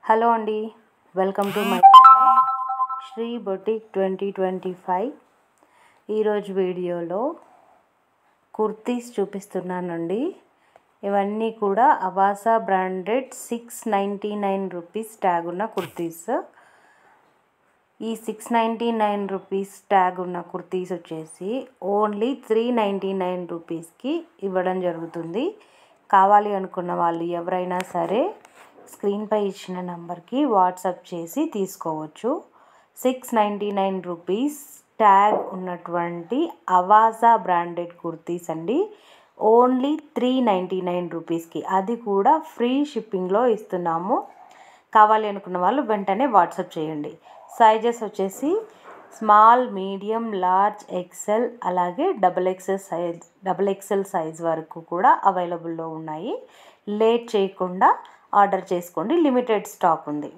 Hello అండి, welcome to my channel Sri boutique 2025. ఈరోజు వీడియోలో కుర్తీస్ చూపిస్తున్నానండి. ఇవన్నీ కూడా అవాసా బ్రాండెడ్ 699 రూపీస్ ట్యాగ్ ఉన్న కుర్తీస్. ఈ 699 రూపీస్ ట్యాగ్ ఉన్న కుర్తీస్ వచ్చేసి ఓన్లీ 399 రూపీస్కి ఇవ్వడం జరుగుతుంది. కావాలి అనుకున్న వాళ్ళు ఎవరైనా సరే స్క్రీన్పై ఇచ్చిన నెంబర్కి వాట్సాప్ చేసి తీసుకోవచ్చు. 699 రూపీస్ ట్యాగ్ ఉన్నటువంటి అవాసా బ్రాండెడ్ కుర్తీస్ అండి. ఓన్లీ 399 రూపీస్కి, అది కూడా ఫ్రీ షిప్పింగ్లో ఇస్తున్నాము. కావాలి అనుకున్న వాళ్ళు వెంటనే వాట్సాప్ చేయండి. సైజెస్ వచ్చేసి స్మాల్, మీడియం, లార్జ్, ఎక్సెల్, అలాగే డబుల్ ఎక్సెల్ సైజ్ వరకు కూడా అవైలబుల్లో ఉన్నాయి. లేట్ చేయకుండా ఆర్డర్ చేసుకోండి, లిమిటెడ్ స్టాక్ ఉంది.